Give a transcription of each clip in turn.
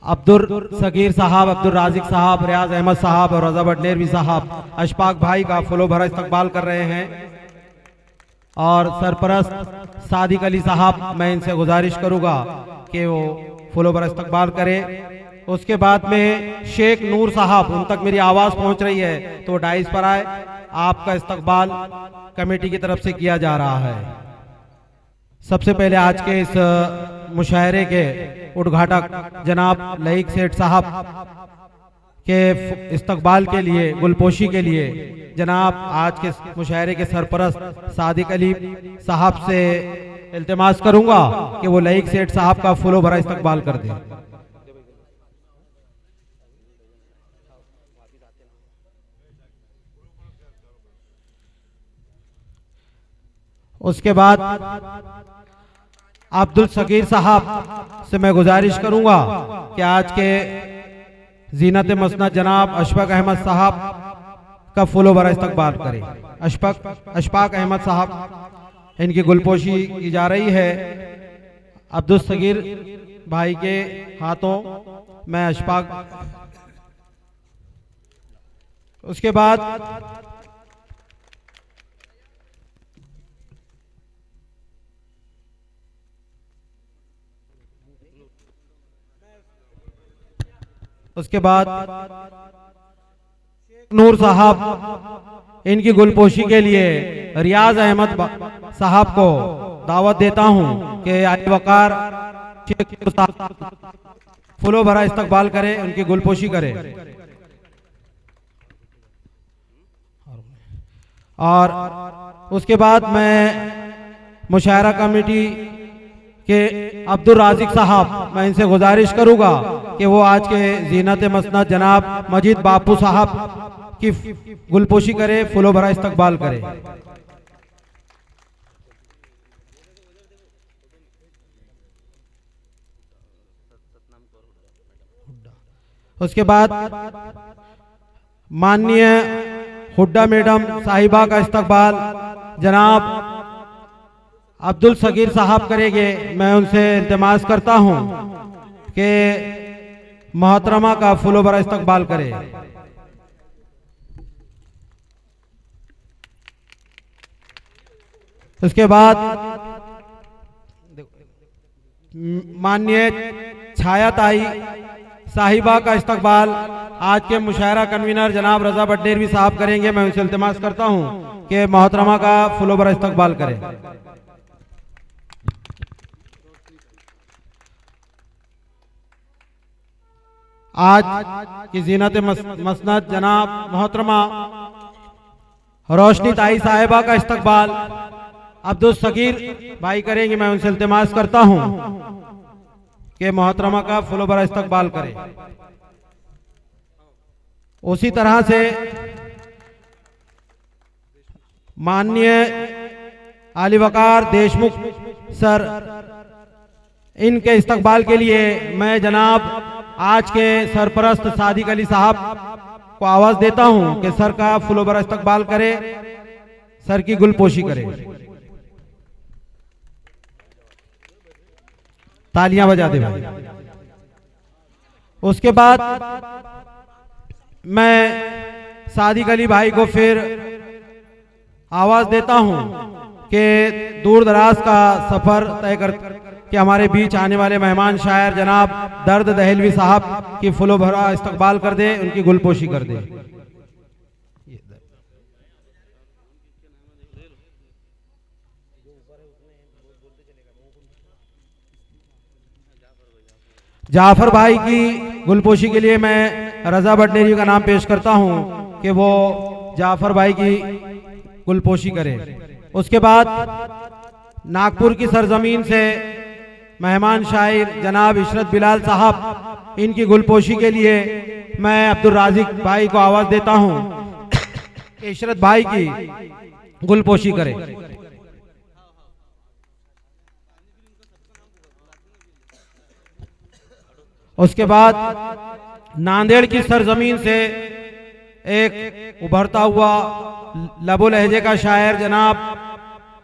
अब्दुल सगीर साहब, अब्दुल राजिक साहब, रियाज अहमद साहब और रजा बटनेरवी साहब अशफाक भाई का फुलो भरा इस्तकबाल कर रहे हैं। और सरपरस्त सादिक अली साहब, मैं इनसे गुजारिश करूंगा कि वो फुलो भरा इस्तकबाल करें। उसके बाद में शेख नूर साहब, उन तक मेरी आवाज़ पहुंच रही है तो डाइस पर आए। आपका इस्तकबाल कमेटी की तरफ से किया जा रहा है। सबसे पहले आज के इस मुशायरे के उद्घाटक जनाब लईक सेठ साहब के इस्तकबाल के लिए, गुलपोशी के लिए जनाब आज के मुशायरे के सरपरस्त सादिक अली साहब से इल्तिमास करूंगा कि वो लईक सेठ साहब का फुलो भरा इस्तकबाल कर दें। उसके बाद अब्दुल सगीर साहब से मैं गुजारिश करूंगा कि आज के जीनत मसनद जनाब अशफाक अहमद साहब का फुलो भरा इस्तकबाल करें। अशफाक अहमद साहब, इनकी गुलपोशी की जा रही है। अब्दुल सगीर भाई के हाथों मैं अशफाक। उसके बाद नूर साहब, इनकी गुलपोशी के लिए रियाज अहमद साहब को दावत देता हूं कि आले वकार फुलो भरा इस्तकबाल करें, उनकी गुलपोशी करें। और उसके बाद मैं मुशायरा कमेटी के अब्दुल राजिक साहब, मैं इनसे गुजारिश करूंगा कि वो आज के जीनत मसनद जनाब मजीद बापू साहब की गुलपोशी करे, फुलो भरा इस्तकबाल करे। उसके बाद माननीय हुड्डा मैडम साहिबा का इस्तकबाल जनाब अब्दुल सगीर साहब करेंगे। मैं उनसे इल्तिमास करता हूं कि मोहतरमा का फुलो भरा इस्तकबाल करे। उसके बाद माननीय छायाताई साहिबा का इस्तकबाल आज के मुशायरा कन्वीनर जनाब रजा बटनेरवी साहब करेंगे। मैं उनसे इल्तिमास करता हूं कि मोहतरमा का फुलो भरा इस्तकबाल करें। आज की जीनत मसनद जनाब मोहतरमा रोशनी ताई साहिबा का इस्तकबाल अब्दुल सगीर भाई करेंगे। मैं उनसे इल्तिमास करता हूं कि मोहतरमा का फुलो भरा इस्तकबाल करें। उसी तरह से माननीय आली वकार देशमुख सर, इनके इस्तकबाल के लिए मैं जनाब आज के सरपरस्त सादिक अली साहब को आवाज देता हूं कि सर का फुलो भरा इस्तकबाल करे, सर की गुलपोशी करे। तालियां बजा दे भाई। उसके बाद मैं सादिक अली भाई को फिर आवाज देता हूं कि दूर दराज का सफर तय कर कि हमारे बीच आने वाले मेहमान शायर जनाब दर्द दहलवी साहब की फुलो भरा इस्तकबाल कर दे, उनकी गुलपोशी कर दे। जाफर भाई की गुलपोशी के लिए मैं रजा बटनेरी का नाम पेश करता हूं कि वो जाफर भाई की गुलपोशी करे। उसके बाद नागपुर की सरजमीन से मेहमान शायर जनाब इशरत बिलाल साहब, इनकी गुलपोशी के लिए मैं अब्दुल राजिक भाई को आवाज देता हूं कि इशरत भाई की गुलपोशी करे। उसके बाद नांदेड़ की सरजमीन से एक उभरता हुआ लबो लहजे का शायर जनाब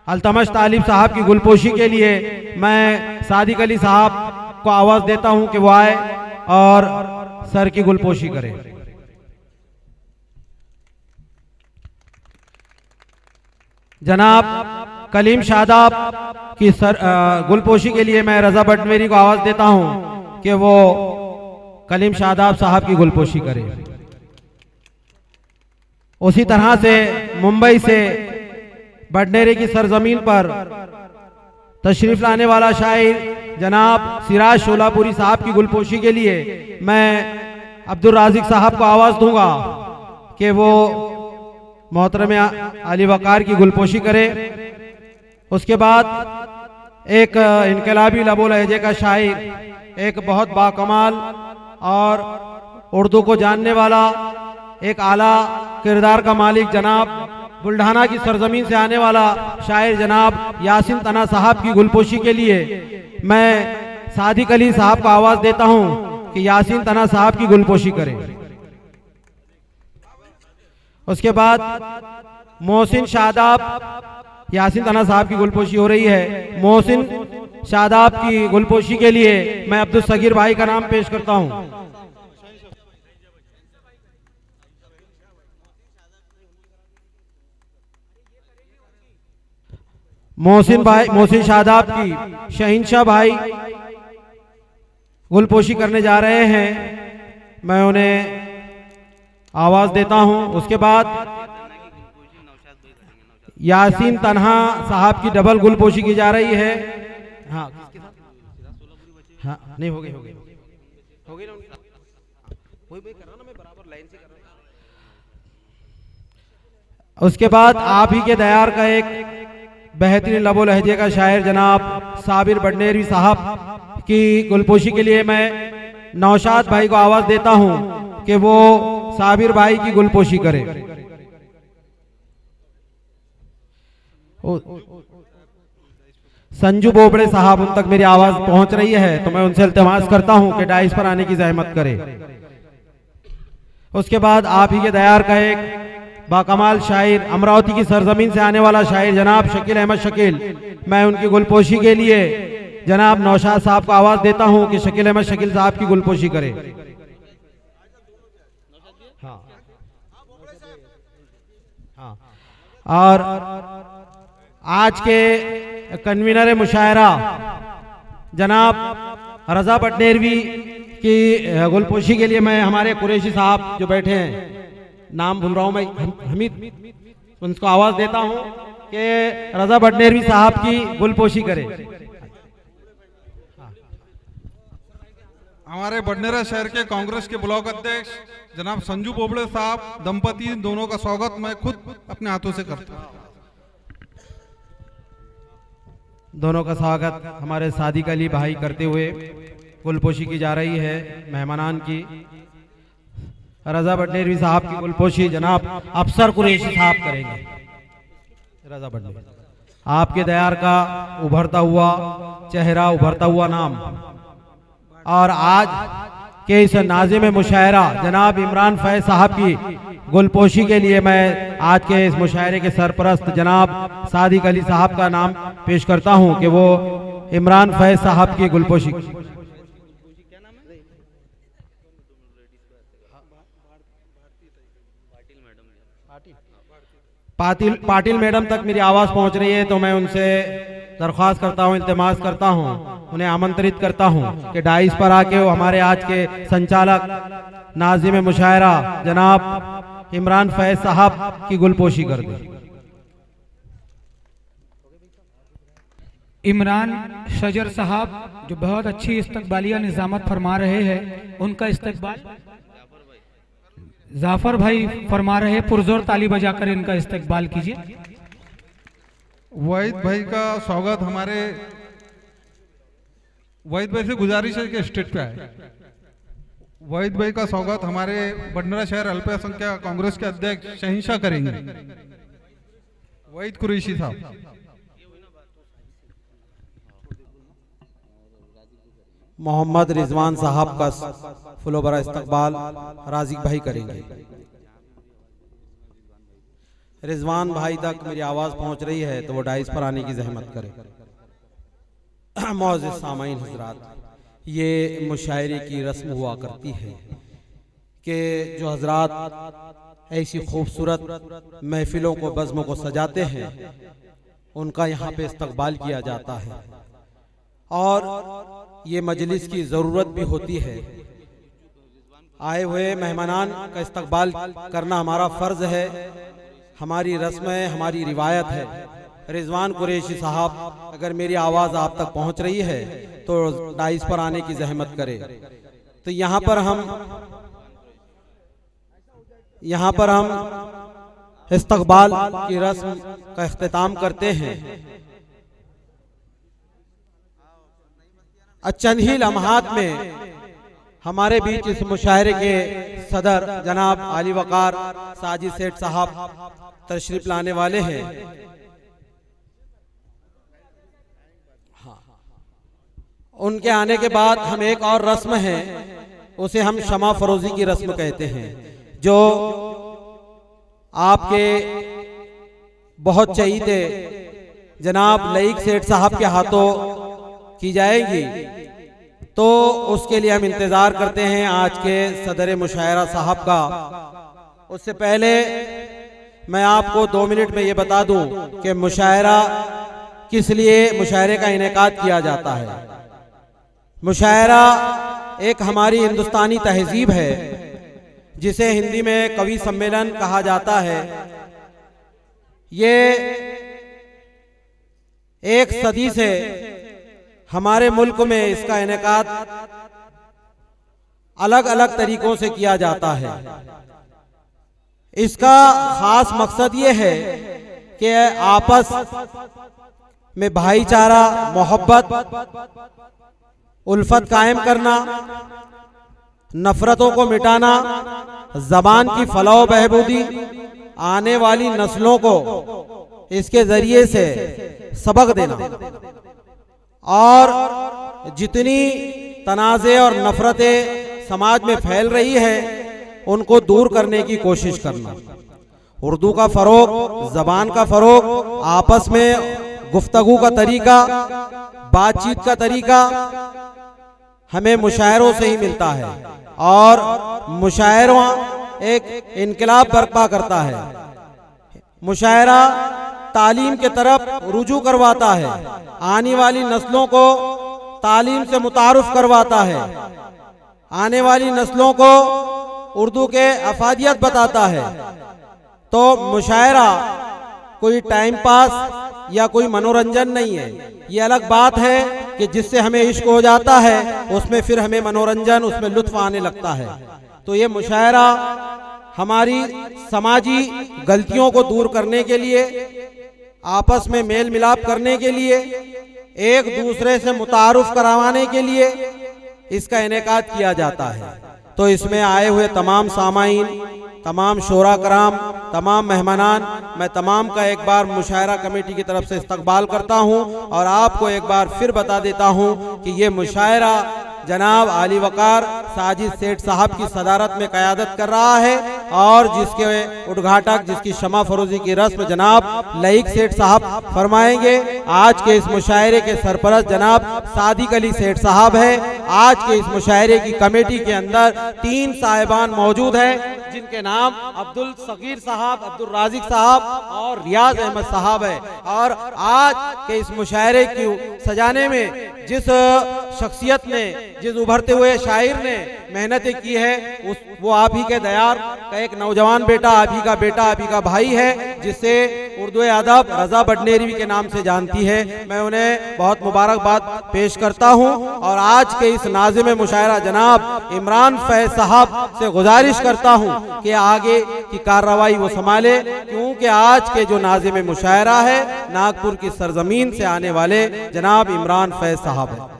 अल्तमश तालिब साहब की गुलपोशी के लिए मैं सादिक अली साहब को आवाज देता हूं कि वो आए और सर की गुलपोशी करें। जनाब कलीम शादाब की गुलपोशी के लिए मैं रजा बटनेरी को आवाज देता हूं कि वो कलीम शादाब साहब की गुलपोशी करें। उसी तरह से मुंबई से बटनेरी की सरजमीन पर तशरीफ लाने वाला शायर जनाब सिराज शोलापुरी साहब की गुलपोशी के लिए मैं अब्दुल राजिक साहब को आवाज दूंगा कि वो मोहतरम अली वकार की गुलपोशी करे। उसके बाद एक इनकलाबी लबो लहजे का शायर, एक बहुत बाकमाल और उर्दू को जानने वाला, एक आला किरदार का मालिक जनाब बुल्ढाना की सरजमीन से आने वाला शायर जनाब यासीन तना साहब की गुलपोशी के लिए मैं सादिक अली साहब को आवाज देता हूं कि यासीन तना साहब की गुलपोशी करें। उसके बाद मोहसिन शादाब, यासीन तना साहब की गुलपोशी हो रही है। मोहसिन शादाब की गुलपोशी के लिए मैं अब्दुल सगीर भाई का नाम पेश करता हूं। मोहसिन शादाब की शहीनशाह भाई गुलपोशी करने जा रहे हैं, मैं उन्हें आवाज देता हूं। उसके बाद यासीन तन्हा साहब की डबल गुलपोशी की जा रही है। हाँ नहीं हो गई ना, मैं बराबर लाइन से कर रहा हूं। उसके बाद आप ही के दयार का एक बेहतरीन लबो लहजे का शायर जनाब साबिर बटनेरी साहब की गुलपोशी के लिए मैं नौशाद भाई को आवाज देता हूं कि वो साबिर भाई की गुलपोशी करे। संजू बोबड़े साहब, उन तक मेरी आवाज पहुंच रही है तो मैं उनसे इल्तिमास करता हूं कि डाइस पर आने की जहमत करे। उसके बाद आप ही के दयार का एक बाकमाल शायर, अमरावती की सरजमीन से आने वाला शायर जनाब शकील अहमद शकील, मैं उनकी गुलपोशी के लिए जनाब नौशाद साहब को आवाज देता हूं कि शकील अहमद शकील साहब की गुलपोशी करे। हाँ। और आज के कन्वीनर मुशायरा जनाब रजा बटनेरवी की गुलपोशी के लिए मैं हमारे कुरैशी साहब जो बैठे हैं, नाम भूल रहा हूं मैं, हमीद, उनको आवाज देता हूं कि रजा बटनेरवी साहब की गुलपोशी करे। हमारे बडनेरा शहर के कांग्रेस के ब्लॉक अध्यक्ष जनाब संजू बोबड़े साहब दंपति दोनों का स्वागत मैं खुद अपने हाथों से करता हूं। दोनों का स्वागत हमारे सादिक अली भाई करते हुए गुलपोशी की जा रही है मेहमानान की। रजा बटनेरवी साहब की गुलपोशी जनाब अफसर कुरैशी साहब करेंगे। रजा बटनेरवी, आपके दयार का उभरता हुआ चेहरा, उभरता हुआ नाम, और आज के इस नाज़िम मुशायरा जनाब इमरान फैज साहब की गुलपोशी के लिए मैं आज के इस मुशायरे के सरपरस्त जनाब सादिक अली साहब का नाम पेश करता हूं कि वो इमरान फैज साहब की गुलपोशी। पाटिल मैडम तक मेरी आवाज पहुंच रही है तो मैं उनसे दरख्वास्त करता हूं, इल्तिमास करता हूं, उन्हें आमंत्रित करता हूं कि डाइस पर आके वो हमारे आज के संचालक नाज़िम मुशायरा जनाब इमरान फैज साहब की गुलपोशी कर दें। इमरान शजर साहब जो बहुत अच्छी इस्तकबालिया निजामत फरमा रहे हैं, उनका इस्तकबाल जाफर भाई फरमा रहे, पुरजोर ताली बजाकर इनका इस्तकबाल कीजिए। वाहिद भाई का स्वागत हमारे वाहिद भाई से गुजारिश है कि स्टेज पे आए। वाहिद भाई का स्वागत हमारे बडनेरा शहर अल्पसंख्यक कांग्रेस के अध्यक्ष शहीनशाह करेंगे, वाहिद कुरैशी साहब। मोहम्मद रिजवान साहब का फुलो बरा इस्तकबाल राजिक भाई करेंगे। रिजवान भाई तक मेरी आवाज पहुंच रही है तो वो डाइस पर आने की जहमत करें। मौजूद सामाईन हजरात, ये मुशायरे की रस्म हुआ करती है कि जो हजरात ऐसी खूबसूरत महफिलों को, बज़्मों को सजाते हैं, उनका यहाँ पे इस्तकबाल किया जाता है और ये मजलिस की ज़रूरत भी होती है। आए हुए मेहमानान का इस्तकबाल करना हमारा फ़र्ज़ है, हमारी रस्म है, हमारी रिवायत है। रिजवान कुरैशी साहब, अगर मेरी आवाज़ आप तक पहुँच रही है तो डाइस पर आने की जहमत करे। तो यहाँ पर हम इस्तकबाल की रस्म का इख्तिताम करते हैं। चंद ही लम्हात में हमारे बीच इस मुशायरे के सदर जनाब आली वकार साजिद सेठ साहब तशरीफ लाने वाले हैं। उनके आने के बाद हम एक और रस्म है, उसे हम शमा फरोजी की रस्म कहते हैं, जो आपके बहुत चहीते जनाब लईक सेठ साहब के हाथों की जाएगी। तो उसके लिए हम इंतज़ार करते हैं आज के सदर मुशायरा साहब का। उससे पहले मैं आपको 2 मिनट में ये बता दूं कि मुशायरा किस लिए मुशायरे का इनेकाद किया जाता है। मुशायरा एक हमारी हिंदुस्तानी तहजीब है, जिसे हिंदी में कवि सम्मेलन कहा जाता है। ये एक सदी से हमारे मुल्क में इसका इनेकाद अलग अलग तरीकों से किया जाता है। इसका खास मकसद ये है कि आपस में भाईचारा, मोहब्बत, उल्फत कायम करना, नफरतों को मिटाना, जबान की फलाह बहबूदी, आने वाली नस्लों को इसके जरिए से सबक देना और जितनी तनाज़े और नफरतें समाज में फैल रही है उनको दूर करने की कोशिश करना। उर्दू का फ़रोग, ज़बान का फ़रोग, आपस में गुफ्तगू का तरीका, बातचीत का तरीका हमें मुशायरों से ही मिलता है और मुशायरा एक इनकलाब बर्पा करता है। मुशायरा तालीम के तरफ रुजू करवाता है, आने वाली नस्लों को तालीम से मुतारुफ करवाता है, आने वाली नस्लों को उर्दू के अफादियत बताता है। तो मुशायरा कोई टाइम पास या कोई मनोरंजन नहीं है। ये अलग बात है कि जिससे हमें इश्क हो जाता है, उसमें फिर हमें मनोरंजन, उसमें लुत्फ आने लगता है। तो ये मुशायरा हमारी समाजी गलतियों को दूर करने के लिए, आपस में मेल मिलाप करने के लिए, एक दूसरे से मुतारुफ करवाने के लिए इसका इनेकाद किया जाता है। तो इसमें आए हुए तमाम सामाईन, तमाम शोरा कराम, तमाम मेहमानान, मैं तमाम का एक बार मुशायरा कमेटी की तरफ से इस्तकबाल करता हूं और आपको एक बार फिर बता देता हूं कि ये मुशायरा जनाब आली वकार साजिद सेठ साहब की सदारत में क़यादत कर रहा है और जिसके उद्घाटक, जिसकी शमा फरोजी की रस्म जनाब लईक सेठ साहब फरमाएंगे। आज के इस मुशायरे के सरपरस्त जनाब सादिक अली सेठ साहब है। आज के इस मुशायरे की कमेटी के अंदर 3 साहिबान मौजूद हैं, जिनके नाम अब्दुल सगीर साहब, अब्दुल राजिक साहब और रियाज अहमद साहब है। और आज के इस मुशायरे की सजाने में जिस शख्सियत ने, जिस उभरते हुए शायर ने मेहनतें की है, वो आप ही के दयार का एक नौजवान बेटा, आप ही का बेटा, आप ही का भाई है, जिससे उर्दू अदब रजा बडनेरवी के नाम से जानती है। मैं उन्हें बहुत मुबारकबाद पेश करता हूं और आज के इस नाज़िम मुशायरा जनाब इमरान फैज साहब से गुजारिश करता हूं कि आगे की कार्रवाई वो संभाले, क्योंकि आज के जो नाज़िम मुशायरा है नागपुर की सरजमीन से आने वाले जनाब इमरान फैज साहब है।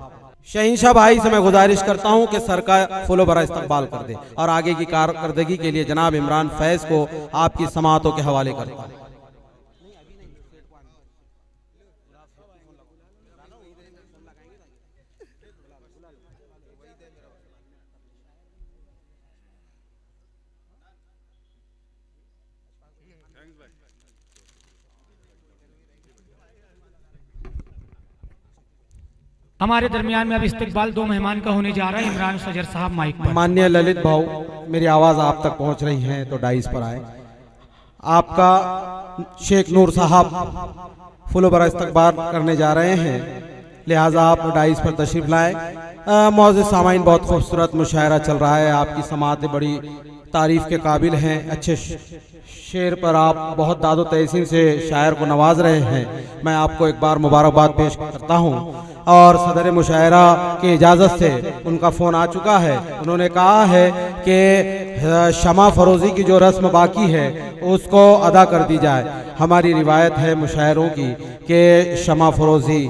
शहींशाह भाई से मैं गुजारिश करता हूं कि सर का फूलो भरा इस्तकबाल कर दे और आगे की कारकर्दगी के लिए जनाब इमरान फैज को आपकी समातों के हवाले करता हूं। हमारे दरमियान में अब इस्तकबाल दो मेहमान का होने जा रहा है। इमरान सजर साहब माइक पर। माननीय ललित भाऊ, मेरी आवाज़ आप तक पहुंच रही है तो डाइस पर आए। आपका शेख नूर साहब फूलों भरा इस्तकबाल करने जा रहे हैं, लिहाजा आप डाइस पर तशरीफ लाएं। मौजूद सामाइन, बहुत खूबसूरत मुशायरा चल रहा है, आपकी समातें बड़ी तारीफ के काबिल हैं। अच्छे शेर पर आप बहुत दादो तहसीन से शायर को नवाज रहे हैं। मैं आपको एक बार मुबारकबाद पेश करता हूं। और सदर मुशायरा की इजाज़त से उनका फ़ोन आ चुका है। उन्होंने कहा है कि शमा फरोज़ी की जो रस्म बाकी है उसको अदा कर दी जाए। हमारी रिवायत है मुशायरों की कि शमा फरोज़ी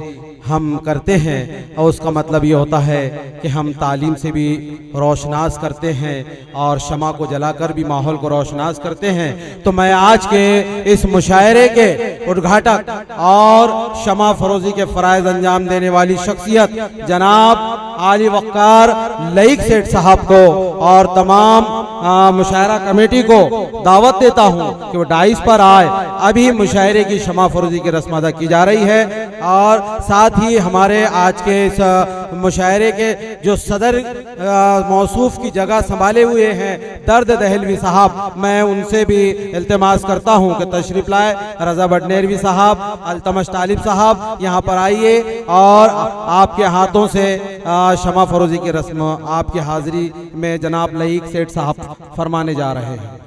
हम करते हैं और उसका मतलब ये होता है कि हम तालीम से भी रोशनास करते हैं और शमा को जलाकर भी माहौल को रोशनास करते हैं। तो मैं आज के इस मुशायरे के उद्घाटक और शमा फरोज़ी के फ़राइज़ अंजाम देने वाली शख्सियत जनाब आली वक़ार लईक सेठ साहब को और तमाम मुशायरा कमेटी को दावत देता हूं कि वो डाइस पर आए। अभी मुशायरे की शमा फरोज़ी की रस्म अदा की जा रही है और साथ ही हमारे आज के इस मुशायरे के जो सदर मौसूफ की जगह संभाले हुए हैं दर्द दहलवी साहब, मैं उनसे भी इल्तिमास करता हूं कि तशरीफ लाए। रजा बडनेरवी साहब, अल्तमश तालिब साहब यहाँ पर आइए और आपके हाथों से शमा फरोज़ी की रस्म आपकी हाजिरी में जनाब लईक सेठ साहब फरमाने जा रहे हैं।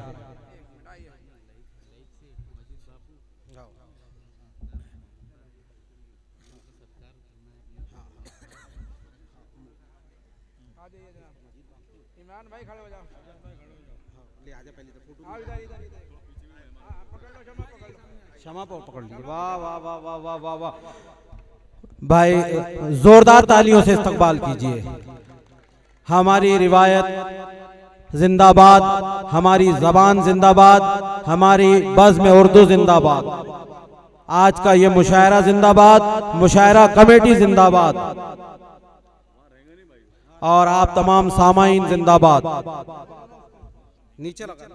क्षमा पकड़ लीजिए। वाह वाह वाह वाह वाह वाह वाह भाई, जोरदार तालियों से इस्तकबाल कीजिए। हमारी रिवायत जिंदाबाद, हमारी जबान जिंदाबाद, हमारी बज़्म उर्दू जिंदाबाद। आज का ये मुशायरा जिंदाबाद, मुशायरा कमेटी जिंदाबाद और आप तमाम सामाइन जिंदाबाद। नीचे लगा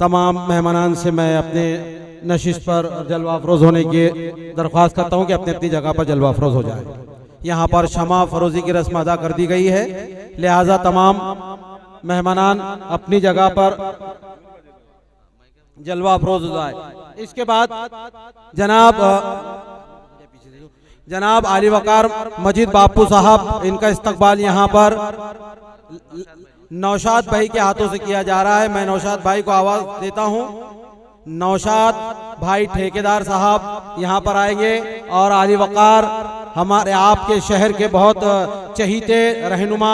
तमाम मेहमानान से मैं अपने नशिस्त पर जलवा अफरोज़ होने की दरख्वास्त करता हूं कि अपनी अपनी जगह पर जलवा अफरोज़ हो जाए। यहाँ पर शमा फरोज़ी की रस्म अदा कर दी गई है, लिहाजा तमाम मेहमानान अपनी जगह पर जलवा अफरोज़ हो जाए। इसके बाद जनाब आली वक़ार मजीद बापू साहब, इनका इस्तकबाल यहाँ पर नौशाद भाई के हाथों से किया जा रहा है। मैं नौशाद भाई को आवाज़ देता हूँ। नौशाद भाई ठेकेदार साहब यहाँ पर आएंगे और आली वक़ार हमारे आपके शहर के बहुत चहीते रहनुमा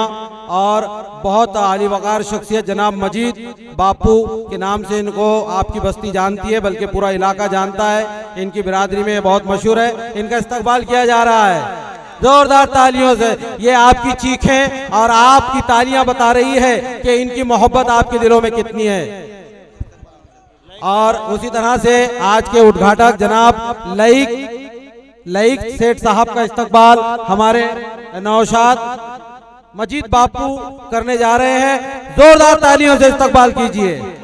और बहुत आली वक़ार शख्सियत जनाब मजीद बापू के नाम से इनको आपकी बस्ती जानती है, बल्कि पूरा इलाका जानता है। इनकी बिरादरी में बहुत मशहूर है। इनका इस्तकबाल किया जा रहा है जोरदार तालियों से। ये आपकी चीखें और आपकी तालियां बता रही है कि इनकी मोहब्बत आपके दिलों में कितनी है। और उसी तरह से आज के उद्घाटक जनाब लईक सेठ साहब का इस्तकबाल हमारे नौशाद मजीद बापू करने जा रहे हैं। जोरदार तालियों से इस्तकबाल कीजिए।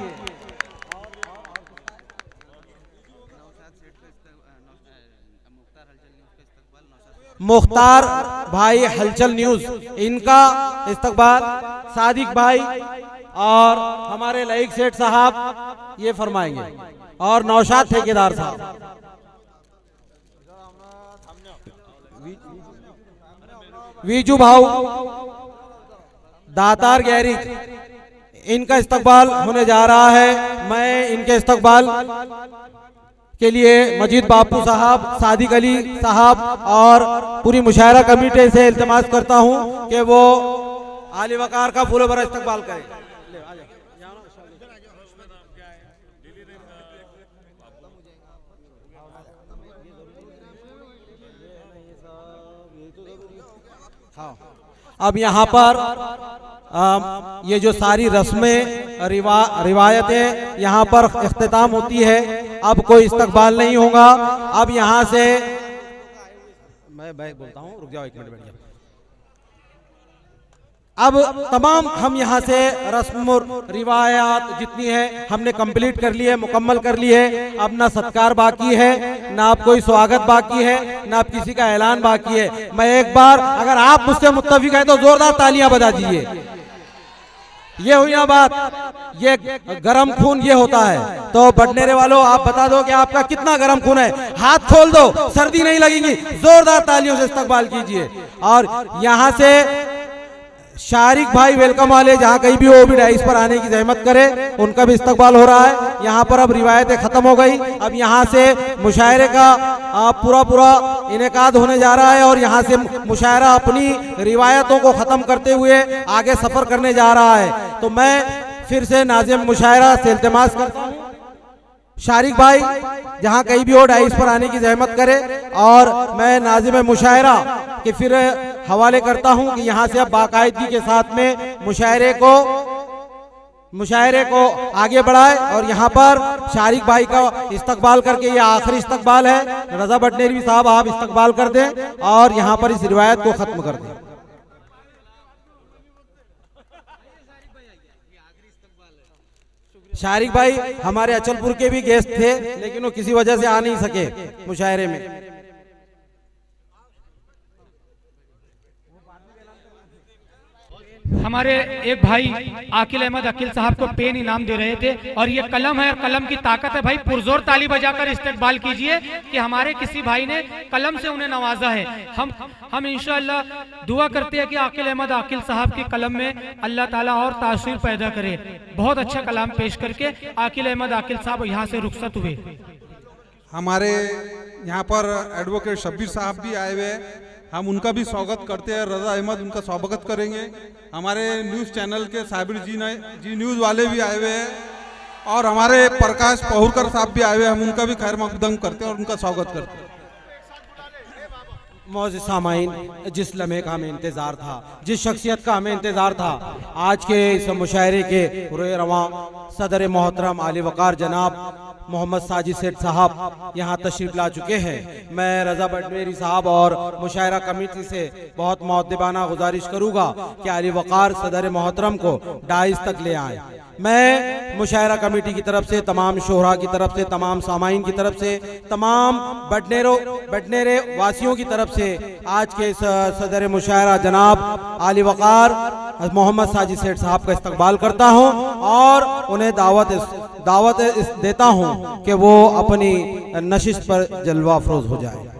मुख्तार भाई हलचल न्यूज, इनका इस्तकबाल सादिक भाई और हमारे लईक सेठ साहब ये फरमाएंगे और नौशाद ठेकेदार साहब। वीजू भाऊ दातार गैरिज, इनका इस्तकबाल होने जा रहा है। मैं इनके इस्तकबाल के लिए मजीद बापू साहब, सादिक अली साहब और पूरी मुशायरा कमेटी से इल्तिमास करता हूं कि वो आली वक़ार का फूलों भरा इस्तकबाल करें। हाँ, अब यहाँ पर ये जो सारी रस्में रिवायतें यहाँ पर इख्तिताम होती है। अब कोई इस्तकबाल नहीं होगा। अब यहाँ से मैं बोलता हूँ, रुक जाओ एक मिनट बैठ जाओ। अब तमाम हम यहाँ से रस्म रिवायात जितनी है हमने कंप्लीट कर ली है, मुकम्मल कर ली है। अब ना सत्कार बाकी है, ना अब कोई स्वागत बाकी है, ना अब किसी का ऐलान बाकी है। मैं एक बार अगर आप मुझसे मुत्तफिक हैं तो जोरदार तालियां बजा दीजिए। ये हुई ना बात, ये गरम खून ये होता है। तो बडनेरे वालों आप बता दो कि आपका कितना गरम खून है, हाथ खोल दो, सर्दी नहीं लगेगी। जोरदार तालियों से इस्तकबाल कीजिए। और यहाँ से शारिक भाई वेलकम वाले जहाँ कहीं भी वो भी डाइस पर आने की जहमत करे, उनका भी इस्तकबाल हो रहा है। यहाँ पर अब रिवायतें खत्म हो गई, अब यहाँ से मुशायरे का पूरा इनेकाद होने जा रहा है और यहाँ से मुशायरा अपनी रिवायतों को खत्म करते हुए आगे सफर करने जा रहा है। तो मैं फिर से नाज़िम मुशायरा से इल्तिमास करता हूँ, शारिक भाई जहाँ कहीं भी हो डाइस पर आने की जहमत करे और मैं नाज़िम मुशायरा के फिर हवाले करता हूँ कि यहाँ से अब बाकायदगी के साथ में मुशायरे को आगे बढ़ाए। और यहाँ पर शारिक भाई का इस्तकबाल करके ये आखिरी इस्तकबाल है। रजा बडनेरवी साहब आप इस्तकबाल कर दें और यहाँ पर इस रिवायत को खत्म कर दें। शारिक भाई हमारे अचलपुर के भी गेस्ट थे, लेकिन वो किसी वजह से आ नहीं सके मुशायरे में। हमारे एक भाई आकिल अहमद अकील साहब को पेन इनाम दे रहे थे और ये कलम है और कलम की ताकत है। भाई पुरजोर ताली बजाकर इस्तकबाल कीजिए कि हमारे किसी भाई ने कलम से उन्हें नवाजा है। हम इंशाअल्लाह दुआ करते हैं कि आकिल अहमद अकील साहब की कलम में अल्लाह ताला और तासीर पैदा करे। बहुत अच्छा कलाम पेश करके आकिल अहमद अकील साहब यहाँ से रुखसत हुए। हमारे यहाँ पर एडवोकेट शब्बीर साहब भी आए हुए हैं, हम उनका भी स्वागत करते हैं। रजा अहमद उनका स्वागत करेंगे। हमारे न्यूज़ चैनल के साबिर जी न्यूज़ वाले भी आए हुए हैं और हमारे प्रकाश पहुरकर साहब भी आए हुए हैं, हम उनका भी खैर मकदम करते हैं और उनका स्वागत करते हैं। मौजूद सामाइन, जिस लम्हे का हमें इंतज़ार था, जिस शख्सियत का हमें इंतज़ार था, आज के इस मुशायरे के रोए रवां सदर मोहतरम आली वकार जनाब मोहम्मद साजिद सेठ साहब यहाँ तशरीफ ला चुके हैं। मैं रजा बडनेरी साहब और मुशायरा कमेटी से बहुत मुअद्दिबाना गुजारिश करूँगा कि आली वकार सदर मोहतरम को डाइस तक ले आए। मैं मुशायरा कमेटी की तरफ से, तमाम शोहरा की तरफ से, तमाम सामाइन की तरफ से, तमाम बडनेरे वासियों की तरफ से आज के सदर मुशायरा जनाब आली वकार मोहम्मद साजिद सेठ साहब का इस्तकबाल करता हूँ और उन्हें दावत देता हूँ कि वो अपनी नशिस्त पर जलवा अफरोज हो जाए।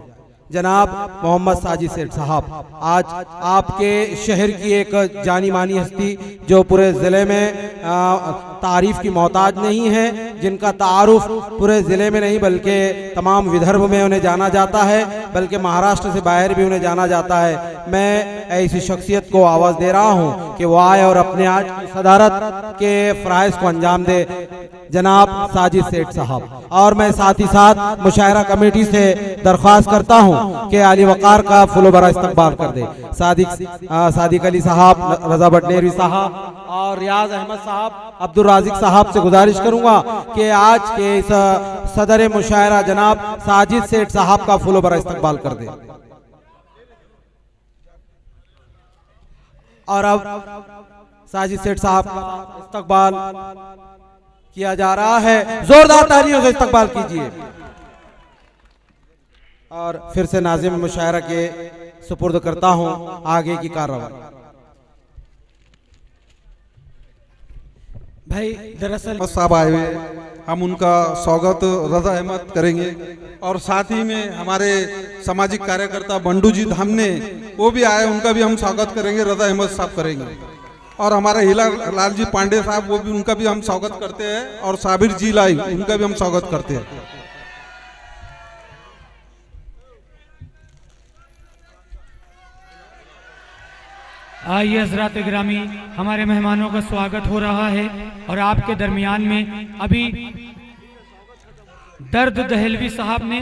जनाब मोहम्मद साजिद सेठ साहब, आज आपके शहर की एक जानी मानी हस्ती जो पूरे ज़िले में तारीफ़ की मोहताज नहीं है, जिनका तारुफ पूरे ज़िले में नहीं बल्कि तमाम विदर्भ में उन्हें जाना जाता है, बल्कि महाराष्ट्र से बाहर भी उन्हें जाना जाता है। मैं ऐसी शख्सियत को आवाज़ दे रहा हूँ कि वो आए और अपने आज की सदारत के फ़राइज़ को अंजाम दे, जनाब साजिद सेठ साहब। और मैं साथ ही साथ मुशायरा कमेटी से दरख्वास्त करता हूँ कि आली वकार का फुलो भरा इस्तकबाल कर दे। सादिक अली साहब, रजा बडनेरवी साहब और रियाज अहमद साहब, अब्दुल राजिक साहब से गुजारिश करूंगा कि आज के इस सदर मुशायरा जनाब साजिद सेठ साहब का फुलो भरा इस्तकबाल कर दे। और अब साजिद सेठ साहब का इस्तकबाल किया जा रहा है, जोरदार तालियों से इस्तकबाल कीजिए। और फिर से नाज़िम मुशायरा के सुपुर्द करता हूं आगे की कार्रवाई। भाई दरअसल साहब आए हुए, हम उनका स्वागत रजा अहमद करेंगे और साथ ही में हमारे सामाजिक कार्यकर्ता बंडू जी धामने वो भी आए, उनका भी हम स्वागत करेंगे, रजा अहमद साहब करेंगे। और हमारे हीला लाल जी पांडे साहब, वो भी उनका भी हम स्वागत करते हैं और साबिर जी लाई उनका भी हम स्वागत करते हैं। आइए हज़रात गिरामी, हमारे मेहमानों का स्वागत हो रहा है और आपके दरमियान में अभी दर्द दहलवी साहब ने